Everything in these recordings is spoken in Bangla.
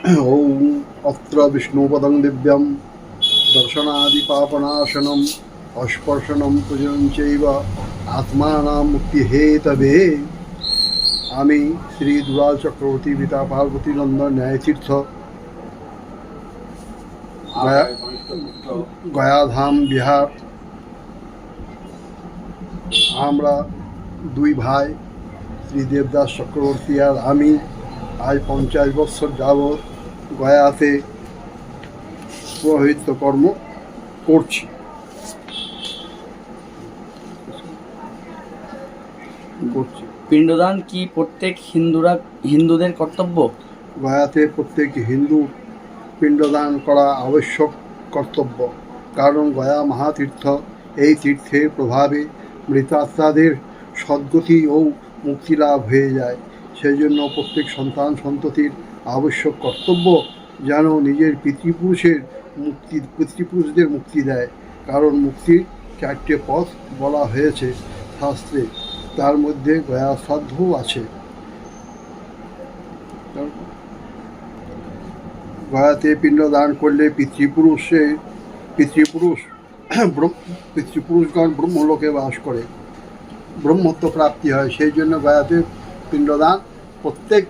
ॐ अत्र विष्णुपदं दिव्यं दर्शनादिपापनाशनम् अस्पर्शनं पूजनं चैव आत्मानां मुक्तिहेतवे। আমি শ্রী দুলাল চক্রবর্তী পিতা পার্বতী নন্দন ন্যায়তীর্থ গয়াধাম বিহার। আমরা দুই ভাই শ্রী দেবদাস চক্রবর্তী আর আমি আজ 50 বছর যাবৎ গয়াতে পুরোহিত্য কর্ম করছি। পিণ্ডদান কি প্রত্যেক হিন্দুদের কর্তব্য? গয়াতে প্রত্যেক হিন্দু পিণ্ডদান করা আবশ্যক কর্তব্য, কারণ গয়া মহাতীর্থ। এই তীর্থের প্রভাবে মৃতাত্মাদের সদ্গতি ও মুক্তিলাভ হয়ে যায়। সেই জন্য প্রত্যেক সন্তান সন্ততির আবশ্যক কর্তব্য যেন নিজের পিতৃপুরুষদের মুক্তি দেয়, কারণ মুক্তির 4টে পথ বলা হয়েছে শাস্ত্রে, তার মধ্যে গয়া শ্রাদ্ধও আছে। গয়াতে পিণ্ডদান করলে পিতৃপুরুষগণ ব্রহ্মলোকে বাস করে, ব্রহ্মত্ব প্রাপ্তি হয়। সেই জন্য গয়াতে পিণ্ডদান প্রত্যেক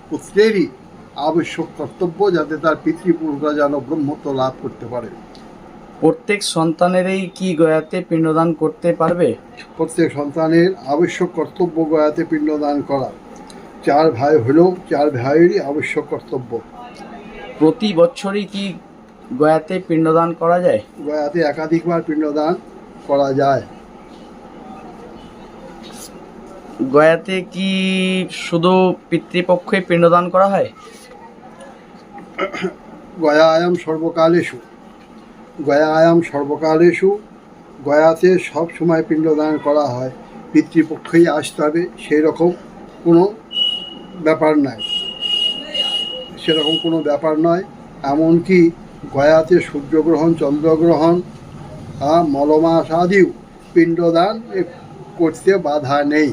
পুত্রেরই আবশ্যক কর্তব্য, যাতে তার পিতৃপুরুষরা যেন ব্রহ্মত্ব লাভ করতে পারে। প্রত্যেক সন্তানেরই কি গয়াতে পিণ্ডদান করতে পারবে? প্রত্যেক সন্তানের আবশ্যক কর্তব্য গয়াতে পিণ্ডদান করা। 4 ভাই হলেও 4 ভাইয়েরই আবশ্যক কর্তব্য। প্রতি বছরই কি গয়াতে পিণ্ডদান করা যায়? গয়াতে একাধিকবার পিণ্ডদান করা যায়। গয়াতে কি শুধু পিতৃপক্ষে পিণ্ডদান করা হয়? গয়ায়াম সর্বকালেষু গয়াতে সব সময় পিণ্ডদান করা হয়। পিতৃপক্ষেই আসতে হবে সেই রকম কোনো ব্যাপার নয়। এমনকি গয়াতে সূর্যগ্রহণ, চন্দ্রগ্রহণ, মলমাস আদিও পিণ্ডদান করতে বাধা নেই।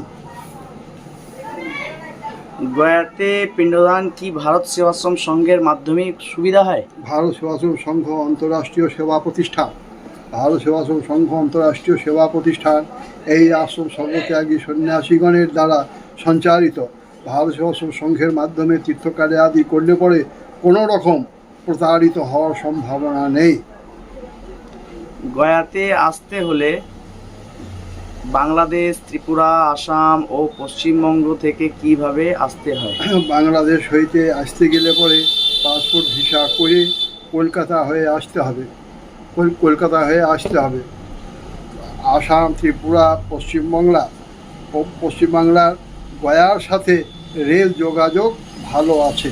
গয়াতে পিণ্ডদান কি ভারত সেবাশ্রম সংঘের মাধ্যমে সুবিধা হয়? ভারত সেবাশ্রম সংঘ অন্তর্রাষ্ট্রীয় সেবা প্রতিষ্ঠান। এই আশ্রম সর্বত্যাগী সন্ন্যাসীগণের দ্বারা সঞ্চালিত। ভারত সেবাশ্রম সংঘের মাধ্যমে তীর্থকার্য আদি করলে পরে কোনো রকম প্রতারিত হওয়ার সম্ভাবনা নেই। গয়াতে আসতে হলে বাংলাদেশ, ত্রিপুরা, আসাম ও পশ্চিমবঙ্গ থেকে কিভাবে আসতে হয়? বাংলাদেশ হইতে আসতে গেলে পরে পাসপোর্ট ভিসা করে কলকাতা হয়ে আসতে হবে। আসাম, ত্রিপুরা, পশ্চিমবাংলার গয়ার সাথে রেল যোগাযোগ ভালো আছে।